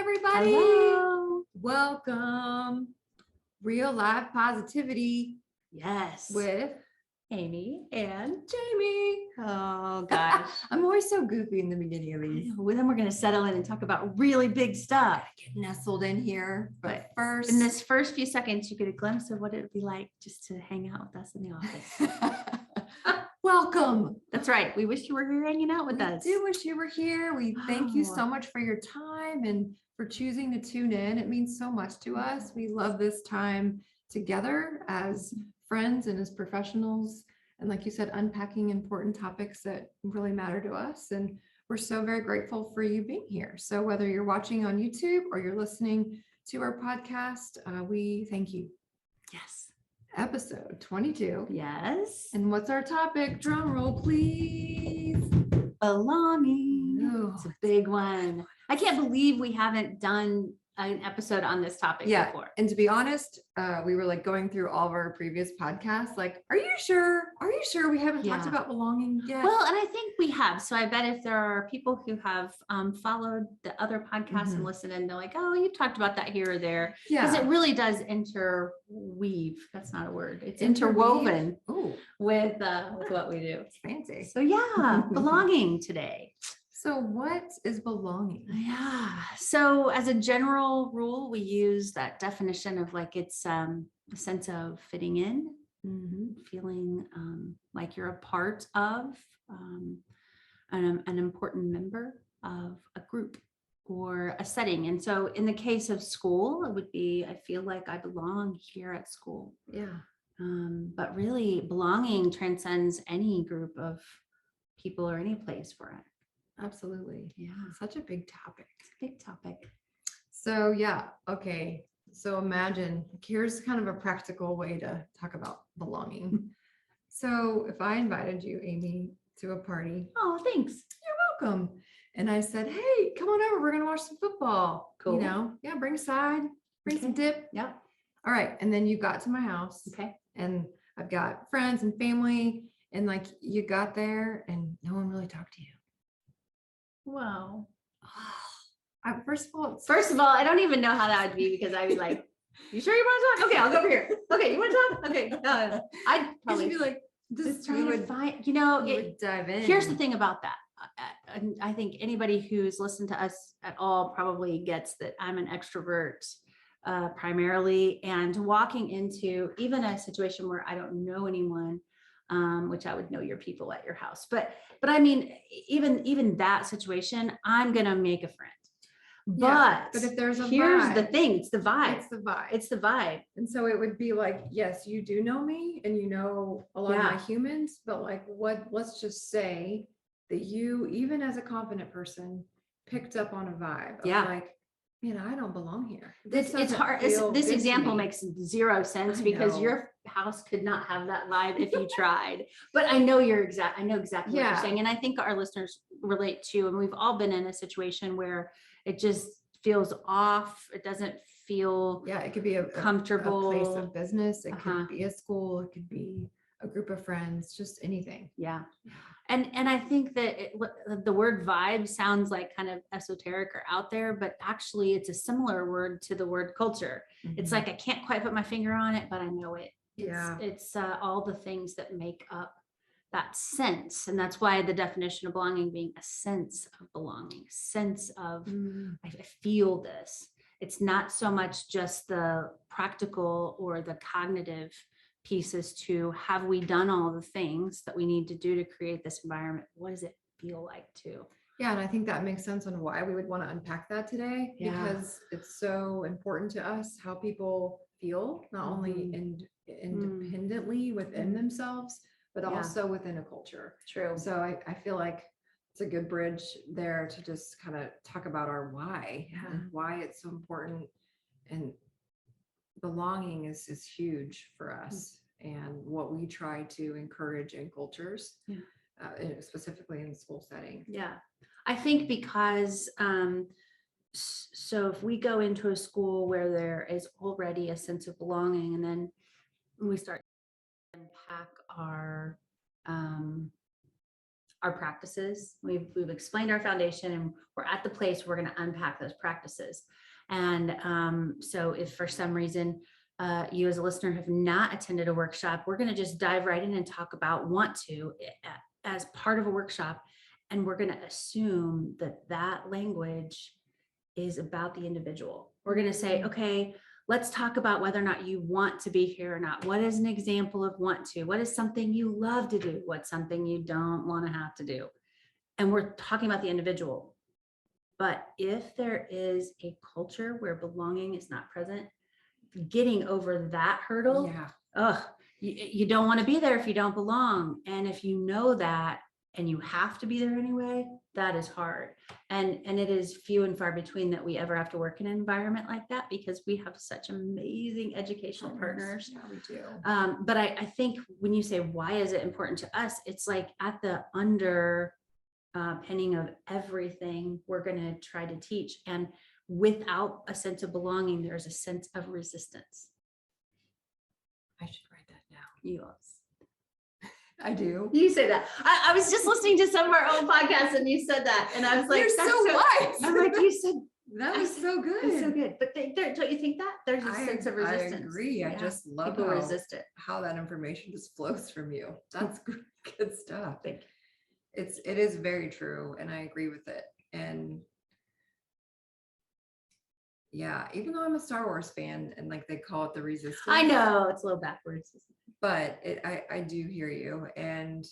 everybody. Hello. Welcome. Real life positivity. Yes. With Amy and Jamie. oh gosh. I'm always so goofy in the beginning of these. Well, then we're going to settle in and talk about really big stuff. Get nestled in here. But first, in this first few seconds, you get a glimpse of what it would be like just to hang out with us in the office. Welcome. That's right. We wish you were here hanging out with us. We do wish you were here. We thank you so much for your time and for choosing to tune in. It means so much to us. We love this time together as friends and as professionals. And like you said, unpacking important topics that really matter to us. And we're so very grateful for you being here. So whether you're watching on YouTube or you're listening to our podcast, we thank you. Yes. Episode 22. Yes. And what's our topic? Drum roll, please. Belonging. Ooh, it's a big one. I can't believe we haven't done an episode on this topic before. And to be honest, we were like going through all of our previous podcasts. Like, are you sure? Are you sure we haven't talked about belonging yet? Well, and I think we have. So I bet if there are people who have followed the other podcasts and listened and they're like, oh, you talked about that here or there. Because it really does interweave. That's not a word. It's interwoven with what we do. It's fancy. So yeah, belonging today. So what is belonging? Yeah. So as a general rule, we use that definition of like it's a sense of fitting in, feeling like you're a part of an important member of a group or a setting. And so in the case of school, it would be, I feel like I belong here at school. Yeah. But really belonging transcends any group of people or any place for it. Absolutely. Yeah. Such a big topic. It's a big topic. So yeah. Okay. So imagine, here's kind of a practical way to talk about belonging. So if I invited you, Amy, to a party. Oh, thanks. You're welcome. And I said, hey, come on over. We're going to watch some football. Cool. You know, bring a side, bring some dip. Yep. All right. And then you got to my house. Okay. And I've got friends and family. And like you got there and no one really talked to you. Wow. First of all, I don't even know how that would be because I would like, you sure you want to talk? Okay, I'll go over here. Okay, you want to talk? Okay. I'd probably be like, just trying to find, you know, would dive in. Here's the thing about that. I think anybody who's listened to us at all probably gets that I'm an extrovert primarily, and walking into even a situation where I don't know anyone, which I would know your people at your house. But I mean, even that situation, I'm going to make a friend. But if there's here's vibe, the thing, it's the vibe. It's the vibe. And so it would be like, yes, you do know me and you know a lot of my humans, but like let's just say that you, even as a confident person, picked up on a vibe of like, man, I don't belong here. It's hard. This example makes zero sense because your house could not have that vibe if you tried. But I know exactly what you're saying. And I think our listeners relate to, and we've all been in a situation where it just feels off. It doesn't feel it could be a comfortable a place of business. It could be a school. It could be a group of friends, just anything. Yeah. And I think that the word vibe sounds like kind of esoteric or out there, but actually it's a similar word to the word culture. It's like, I can't quite put my finger on it, but I know it. It's all the things that make up that sense. And that's why the definition of belonging being a sense of belonging, sense of, I feel this. It's not so much just the practical or the cognitive pieces to have we done all the things that we need to do to create this environment? What does it feel like to? Yeah, and I think that makes sense on why we would want to unpack that today, because it's so important to us how people feel, not only independently within themselves, but also within a culture. True. So I feel like it's a good bridge there to just kind of talk about our why and why it's so important. And belonging is huge for us and what we try to encourage in cultures, specifically in the school setting. Yeah, I think because so if we go into a school where there is already a sense of belonging, and then we start to unpack our our practices. We've explained our foundation, and we're at the place we're going to unpack those practices. And so if for some reason you as a listener have not attended a workshop, we're going to just dive right in and talk about as part of a workshop. And we're going to assume that language is about the individual. We're going to say, okay, let's talk about whether or not you want to be here or not. What is an example of want to? What is something you love to do? What's something you don't want to have to do? And we're talking about the individual. But if there is a culture where belonging is not present, getting over that hurdle, you don't want to be there if you don't belong. And if you know that, and you have to be there anyway, that is hard. And it is few and far between that we ever have to work in an environment like that, because we have such amazing educational partners. Yeah, we do. But I think when you say, why is it important to us? It's like at the underpinning of everything we're going to try to teach. And without a sense of belonging, there's a sense of resistance. I should write that down. Yes. I do. You say that. I was just listening to some of our old podcasts and you said that. And I was like, you're so wise. I'm like, you said that was so good. It's so good. But don't you think that there's a sense of resistance? I agree. Yeah. I just love people resist it. How that information just flows from you. That's good stuff. Thank you. It is very true, and I agree with it. And yeah, even though I'm a Star Wars fan, and like they call it the resistance. I know it's a little backwards, but I do hear you, and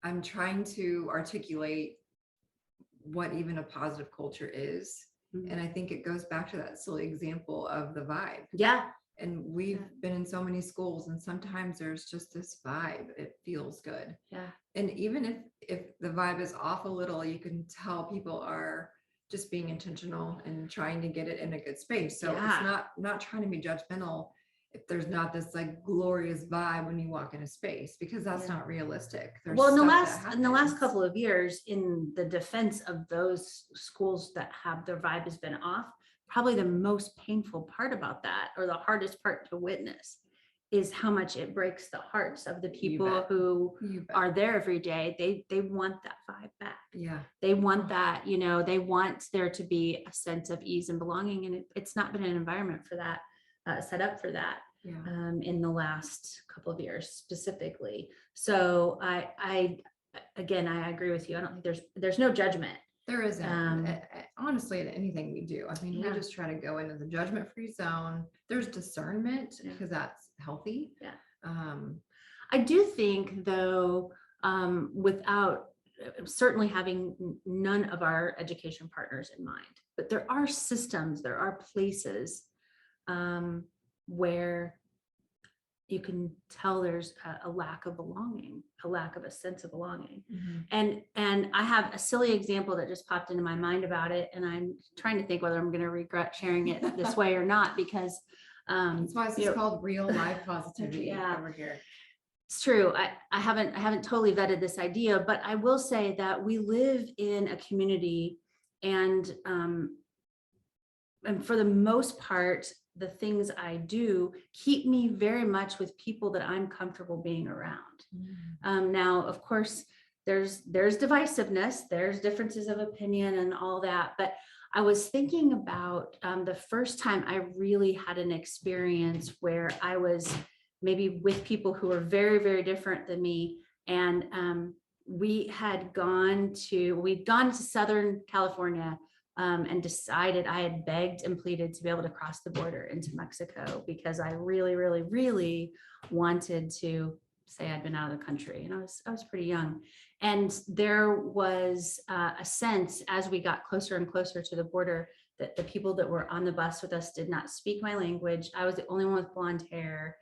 I'm trying to articulate what even a positive culture is. Mm-hmm. And I think it goes back to that silly example of the vibe. Yeah. And we've been in so many schools, and sometimes there's just this vibe. It feels good. Yeah. And even if the vibe is off a little, you can tell people are just being intentional and trying to get it in a good space. So it's not trying to be judgmental if there's not this like glorious vibe when you walk in a space, because that's not realistic. Well, in the last couple of years, in the defense of those schools that have their vibe has been off, probably the most painful part about that, or the hardest part to witness, is how much it breaks the hearts of the people who are there every day. They want that vibe back. Yeah. They want that, they want there to be a sense of ease and belonging. And it's not been an environment for that, set up for that. Yeah. In the last couple of years specifically. So I agree with you. I don't think there's no judgment. There isn't. Honestly, at anything we do. I mean, we just try to go into the judgment-free zone. There's discernment because that's healthy. Yeah. I do think, though, without certainly having none of our education partners in mind, but there are systems, there are places where you can tell there's a lack of belonging, a lack of a sense of belonging. Mm-hmm. And I have a silly example that just popped into my mind about it. And I'm trying to think whether I'm going to regret sharing it this way or not, because that's why it's called real life positivity over here. It's true. I haven't totally vetted this idea, but I will say that we live in a community, and for the most part, the things I do keep me very much with people that I'm comfortable being around. Mm. Now, of course, there's divisiveness, there's differences of opinion and all that. But I was thinking about the first time I really had an experience where I was maybe with people who were very, very different than me. And we'd gone to Southern California. And decided, I had begged and pleaded to be able to cross the border into Mexico, because I really, really, really wanted to say I'd been out of the country. And I was pretty young. And there was a sense as we got closer and closer to the border that the people that were on the bus with us did not speak my language. I was the only one with blonde hair.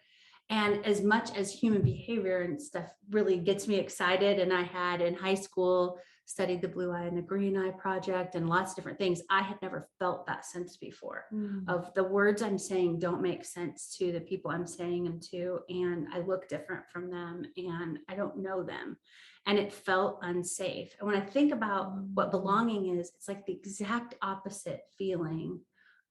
And as much as human behavior and stuff really gets me excited, and I had in high school studied the Blue Eye and the Green Eye Project and lots of different things, I had never felt that sense before of the words I'm saying don't make sense to the people I'm saying them to, and I look different from them and I don't know them, and it felt unsafe. And when I think about what belonging is, it's like the exact opposite feeling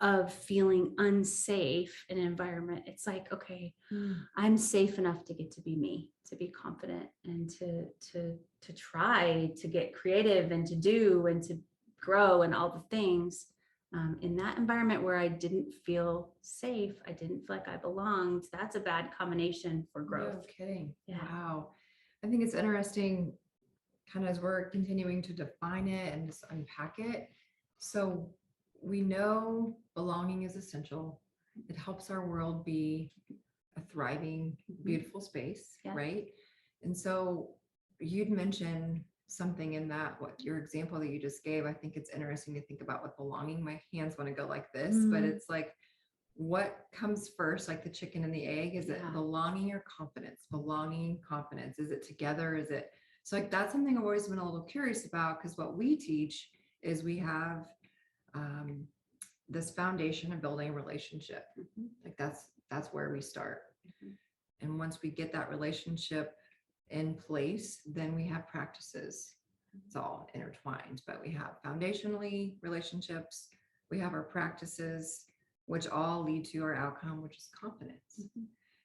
of feeling unsafe in an environment. It's like, okay, Mm. I'm safe enough to get to be me, to be confident, and to try to get creative and to do and to grow and all the things. In that environment where I didn't feel safe, I didn't feel like I belonged, that's a bad combination for growth. No kidding. Yeah. Wow. I think it's interesting kind of as we're continuing to define it and just unpack it. So we know belonging is essential. It helps our world be a thriving, beautiful space, Yeah. right? And so you'd mentioned something in that, what your example that you just gave, I think it's interesting to think about with belonging. My hands want to go like this, but it's like, what comes first, like the chicken and the egg? Is it Yeah. belonging or confidence? Belonging, confidence. Is it together? Is it so like that's something I've always been a little curious about, because what we teach is we have this foundation of building a relationship. Like that's where we start. And once we get that relationship in place, then we have practices. It's all intertwined, but we have foundationally relationships, we have our practices, which all lead to our outcome, which is confidence.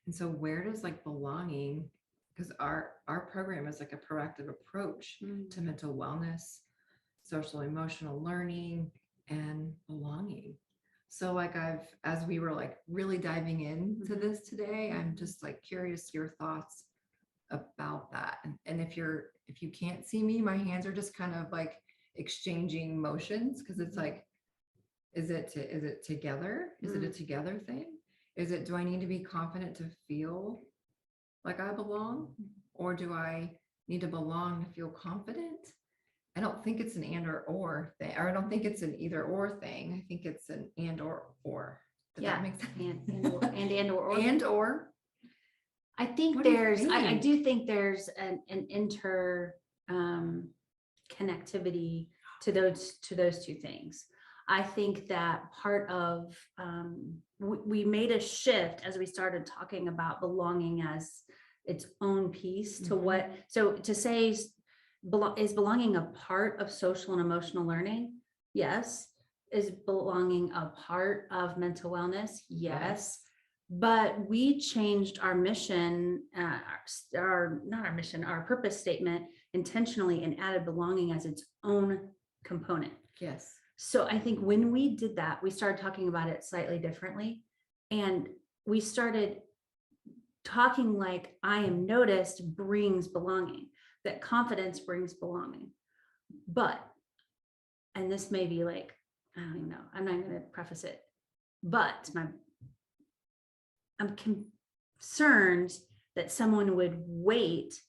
And so where does like belonging, because our program is like a proactive approach to mental wellness, social emotional learning, and belonging. So like as we were like really diving into this today, I'm just like curious your thoughts about that. And if you can't see me, my hands are just kind of like exchanging motions, because it's like, is it together? Is it a together thing? Is it, do I need to be confident to feel like I belong? Or do I need to belong to feel confident? I don't think it's an and or thing, or I don't think it's an either or thing. I think it's an and or. Does that make sense? And or. And or. I think What do you there's, I think? do think there's an inter connectivity to those two things. I think that part of, we made a shift as we started talking about belonging as its own piece to what, so to say, is belonging a part of social and emotional learning? Yes. Is belonging a part of mental wellness? Yes. But we changed our mission, our purpose statement intentionally, and added belonging as its own component. Yes. So I think when we did that, we started talking about it slightly differently. And we started talking like I am noticed brings belonging, that confidence brings belonging. But, and this may be like, I don't even know, I'm not going to preface it, but I'm concerned that someone would wait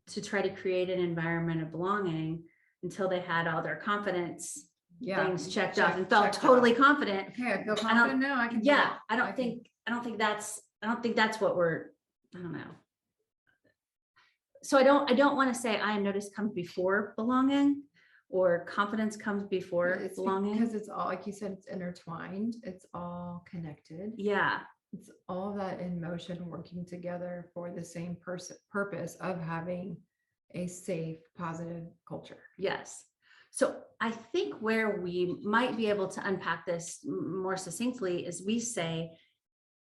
to try to create an environment of belonging until they had all their confidence things checked off and felt totally confident. Okay, I feel confident now. I can. Yeah, I don't think that's what I don't know. So I don't want to say I am noticed comes before belonging, or confidence comes before belonging. Because it's all, like you said, it's intertwined. It's all connected. Yeah. It's all that in motion, working together for the same purpose of having a safe, positive culture. Yes. So I think where we might be able to unpack this more succinctly is we say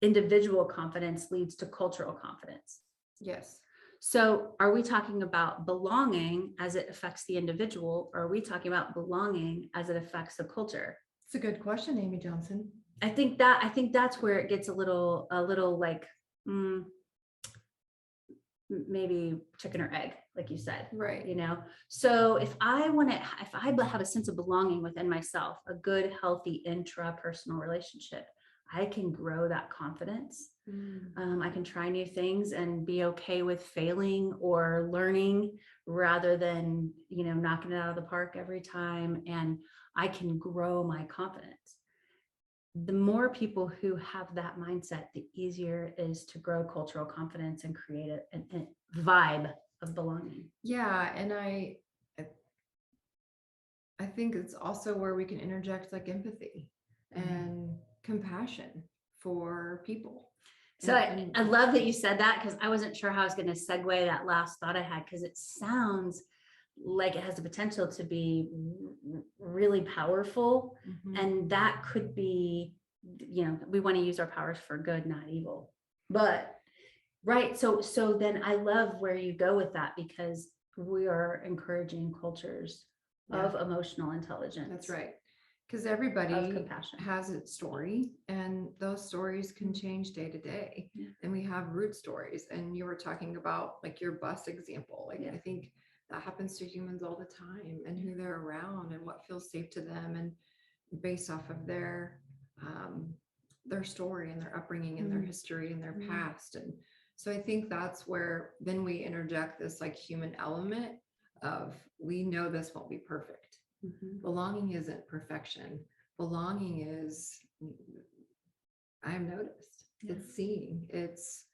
individual confidence leads to cultural confidence. Yes. So are we talking about belonging as it affects the individual, or are we talking about belonging as it affects the culture? It's a good question, Amy Johnson. I think that's where it gets a little like maybe chicken or egg, like you said, right? You know, so if I have a sense of belonging within myself, a good, healthy intrapersonal relationship, I can grow that confidence. I can try new things and be okay with failing or learning rather than, knocking it out of the park every time. And I can grow my confidence. The more people who have that mindset, the easier it is to grow cultural confidence and create a vibe of belonging. Yeah. And I think it's also where we can interject like empathy and compassion for people. So I love that you said that, because I wasn't sure how I was going to segue that last thought I had, because it sounds like it has the potential to be really powerful. Mhm. And that could be, we want to use our powers for good, not evil. But right. So then I love where you go with that, because we are encouraging cultures of emotional intelligence. That's right. Because Of everybody compassion. has its story, and those stories can change day to day. Yeah. And we have root stories. And you were talking about like your bus example. Like, I think that happens to humans all the time, and who they're around and what feels safe to them, and based off of their story and their upbringing and their history and their past. And so I think that's where then we interject this like human element of, we know this won't be perfect. Belonging isn't perfection. Belonging is, I've noticed, it's seeing, it's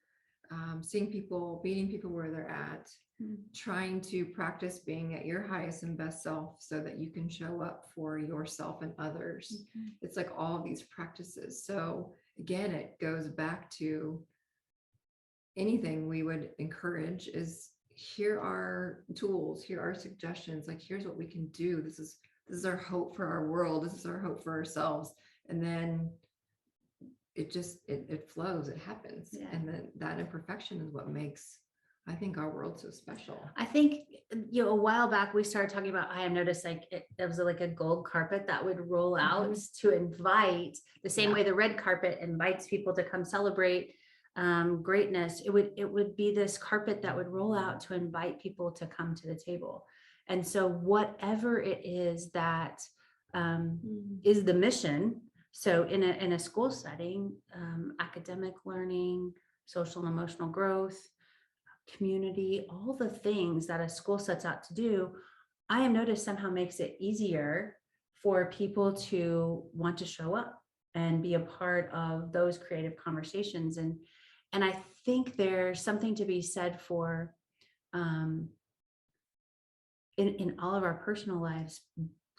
seeing people, meeting people where they're at, trying to practice being at your highest and best self so that you can show up for yourself and others. It's like all of these practices. So again, it goes back to anything we would encourage is, here are tools, here are suggestions, like here's what we can do. This is our hope for our world. This is our hope for ourselves. And then it just, it flows, it happens. And then that imperfection is what makes, I think, our world so special. I think, a while back we started talking about, I have noticed like it was like a gold carpet that would roll out to invite, the same way the red carpet invites people to come celebrate greatness. It would be this carpet that would roll out to invite people to come to the table. And so whatever it is that is the mission. So in a school setting, academic learning, social and emotional growth, community, all the things that a school sets out to do, I have noticed somehow makes it easier for people to want to show up and be a part of those creative conversations. And I think there's something to be said for in all of our personal lives,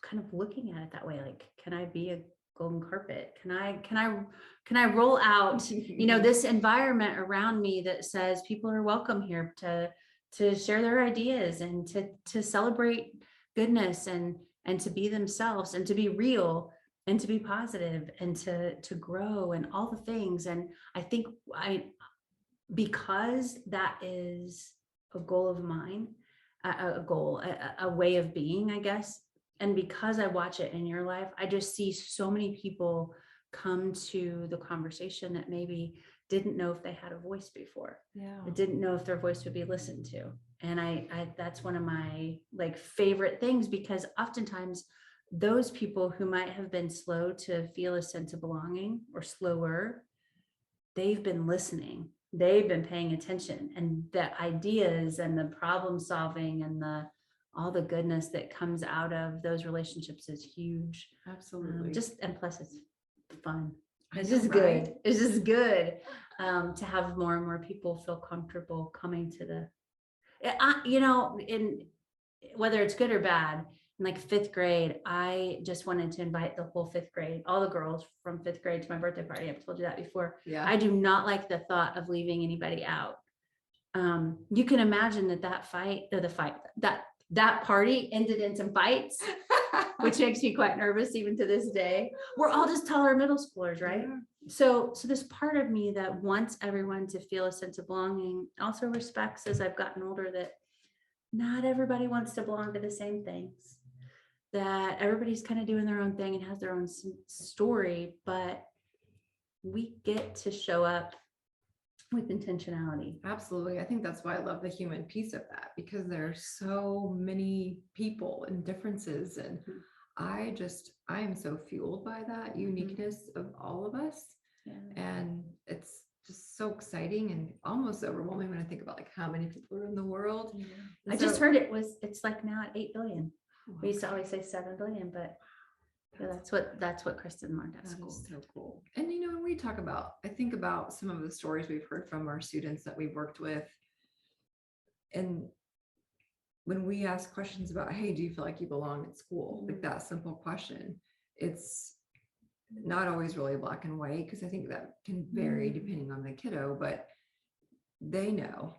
kind of looking at it that way. Like, can I be a golden carpet? Can I roll out, this environment around me that says people are welcome here to share their ideas and to celebrate goodness and to be themselves and to be real and to be positive and to grow and all the things. And I think because that is a goal of mine, a way of being, I guess. And because I watch it in your life, I just see so many people come to the conversation that maybe didn't know if they had a voice before. Didn't know if their voice would be listened to. And I that's one of my like favorite things, because oftentimes those people who might have been slow to feel a sense of belonging or slower, they've been listening. They've been paying attention, and the ideas and the problem solving and all the goodness that comes out of those relationships is huge. Absolutely. And plus it's fun. It's know, just right? good. It's just good to have more and more people feel comfortable coming to in whether it's good or bad. In like 5th grade, I just wanted to invite the whole 5th grade, all the girls from 5th grade to my birthday party. I've told you that before. I do not like the thought of leaving anybody out. You can imagine that party ended in some fights, which makes me quite nervous even to this day. We're all just taller middle schoolers, right? So this part of me that wants everyone to feel a sense of belonging also respects, as I've gotten older, that not everybody wants to belong to the same things, that everybody's kind of doing their own thing and has their own story, but we get to show up with intentionality. Absolutely. I think that's why I love the human piece of that, because there's so many people and differences. And I am so fueled by that uniqueness of all of us. And it's just so exciting and almost overwhelming when I think about like how many people are in the world. I just heard it's like now at 8 billion. We used to always say 7 billion, but that's what Kristen learned at school. So cool. And when we talk about, I think about some of the stories we've heard from our students that we've worked with, and when we ask questions about, hey, do you feel like you belong at school? Like that simple question, it's not always really black and white, because I think that can vary depending on the kiddo, but they know,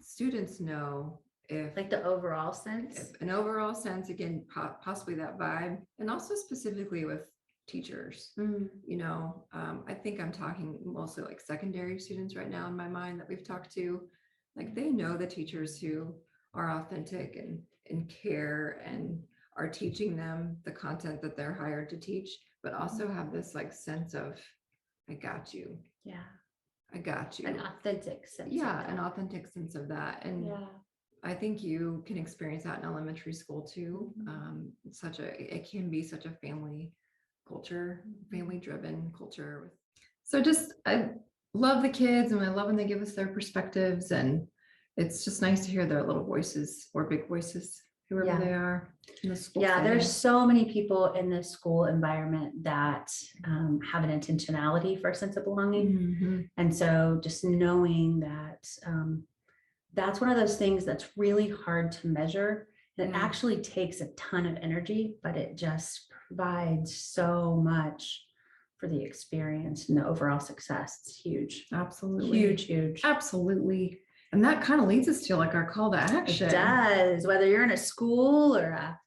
students know if Like the overall sense. an overall sense, again, possibly that vibe, and also specifically with teachers. You know, I think I'm talking mostly like secondary students right now in my mind that we've talked to. Like they know the teachers who are authentic and care and are teaching them the content that they're hired to teach, but also have this like sense of, I got you. Yeah. I got you. An authentic sense. Yeah, an authentic sense of that. And Yeah. I think you can experience that in elementary school too. It can be such a family culture, family driven culture. So just, I love the kids and I love when they give us their perspectives, and it's just nice to hear their little voices or big voices, whoever Yeah. they are in the school. Yeah, setting. there's so many people in this school environment that have an intentionality for a sense of belonging. Mhm. And so just knowing that that's one of those things that's really hard to measure. It Yeah. actually takes a ton of energy, but it just provides so much for the experience and the overall success. It's huge. Absolutely. Huge. Absolutely. And that kind of leads us to like our call to action. It does, whether you're in a school or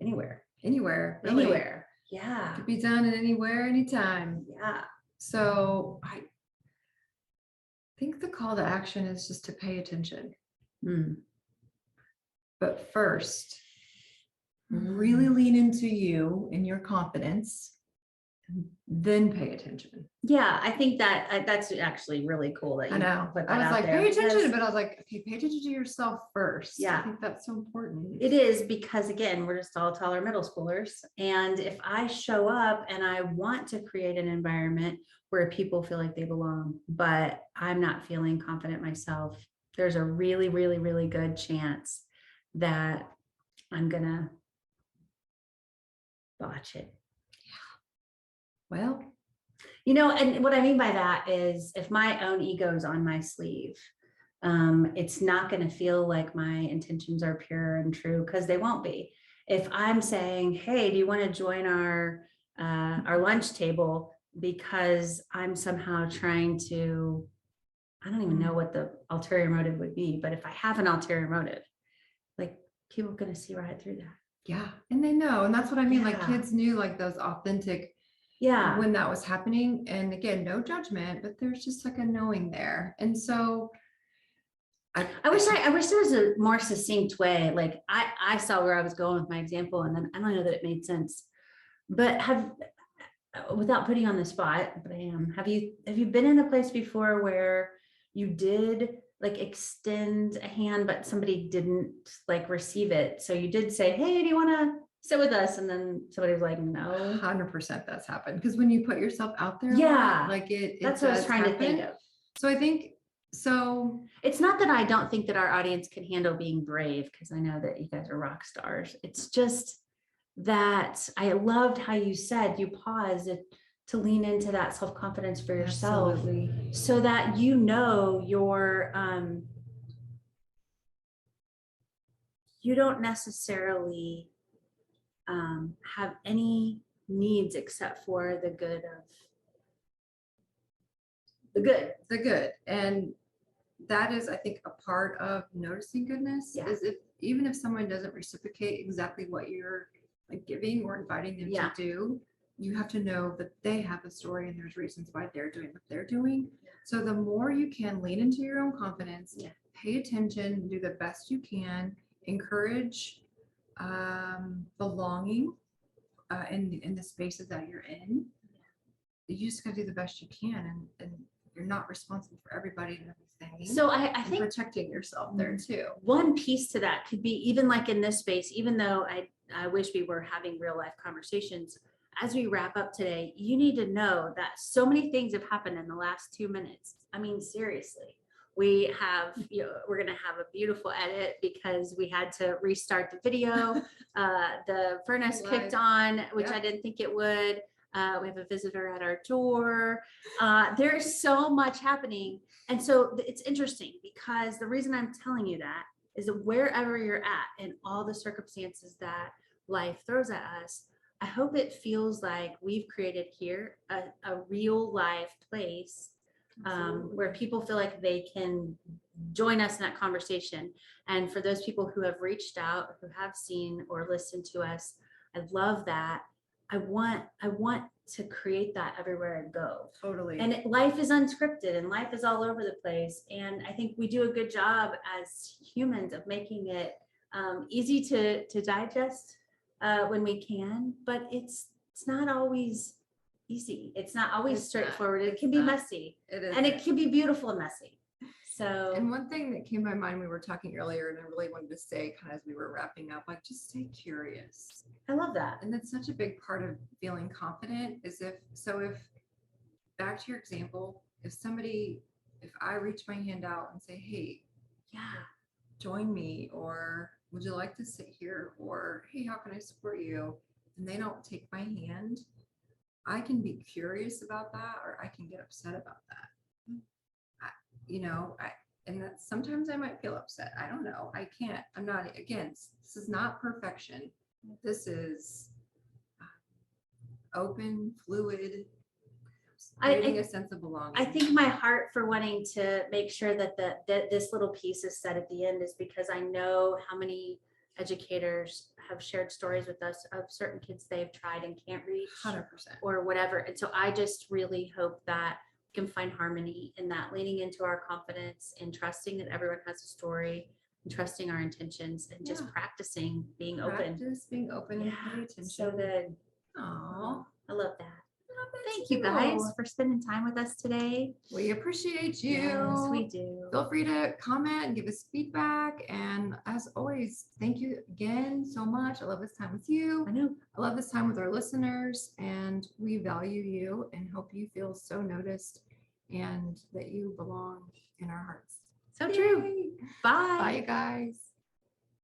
anywhere. Really. Anywhere. Yeah. Could be done at anywhere, anytime. Yeah. So I think the call to action is just to pay attention. But first, really lean into you and your confidence, and then pay attention. Yeah, I think that that's actually really cool that you I know. put that I was out like, there pay attention, because but I was like, okay, pay attention to yourself first. Yeah. I think that's so important. it is, because again, we're just all taller middle schoolers. And if I show up and I want to create an environment where people feel like they belong, but I'm not feeling confident myself, there's a really, really, really good chance that I'm gonna botch it. Well, And what I mean by that is if my own ego's on my sleeve, it's not going to feel like my intentions are pure and true, because they won't be. If I'm saying, hey, do you want to join our lunch table, because I'm somehow trying to, I don't even know what the ulterior motive would be, but if I have an ulterior motive, like people are going to see right through that. yeah. And they know. And that's what I mean. Like Yeah. kids knew like those authentic Yeah. when that was happening. And again, no judgment, but there's just like a knowing there. And so I wish there was a more succinct way. Like I saw where I was going with my example, and then I don't know that it made sense. But without putting you on the spot, but I am. Have you been in a place before where you did like extend a hand, but somebody didn't like receive it? So you did say, hey, do you want to sit with us? And then somebody was like, no. 100% that's happened. Because when you put yourself out there, Yeah, like that's what I was trying to think of. So I think, so it's not that I don't think that our audience can handle being brave, because I know that you guys are rock stars. It's just that I loved how you said you paused to lean into that self-confidence for yourself. Absolutely. So that your you don't necessarily have any needs except for the good of the good. And that is, I think, a part of noticing goodness. Yeah. Is even if someone doesn't reciprocate exactly what you're like giving or inviting them Yeah. to do, you have to know that they have a story and there's reasons why they're doing what they're doing. So the more you can lean into your own confidence, pay attention, do the best you can, encourage belonging in the spaces that you're in. You just gotta do the best you can, and you're not responsible for everybody and everything. So I think protecting yourself there too. One piece to that could be, even like in this space, even though I wish we were having real life conversations, as we wrap up today, you need to know that so many things have happened in the last 2 minutes. I mean, seriously, we're going to have a beautiful edit because we had to restart the video. The furnace kicked on, which I didn't think it would. We have a visitor at our door. There's so much happening. And so it's interesting, because the reason I'm telling you that is that wherever you're at in all the circumstances that life throws at us, I hope it feels like we've created here a real life place where people feel like they can join us in that conversation. And for those people who have reached out, who have seen or listened to us, I love that. I want to create that everywhere I go. Totally. And life is unscripted and life is all over the place. And I think we do a good job as humans of making it easy to digest when we can, but it's not always easy. It's not always straightforward. It can be messy. It is. And it can be beautiful and messy. So, and one thing that came to my mind, we were talking earlier, and I really wanted to say kind of as we were wrapping up, like, just stay curious. I love that. And that's such a big part of feeling confident is if back to your example, if I reach my hand out and say, hey, Yeah. join me, or would you like to sit here, or hey, how can I support you? And they don't take my hand, I can be curious about that, or I can get upset about that. And that sometimes I might feel upset. I don't know. I'm not, again, this is not perfection. This is open, fluid, creating a sense of belonging. I think my heart for wanting to make sure that this little piece is said at the end is because I know how many educators have shared stories with us of certain kids they've tried and can't reach 100%. or whatever. And so I just really hope that we can find harmony in that, leaning into our confidence and trusting that everyone has a story and trusting our intentions and just practicing being open. Being open and paying attention. So good. Aww. I love that. Thank you guys for spending time with us today. We appreciate you. Yes, we do. Feel free to comment and give us feedback. And as always, thank you again so much. I love this time with you. I know. I love this time with our listeners, and we value you and hope you feel so noticed and that you belong in our hearts. So true. Bye. Bye, you guys.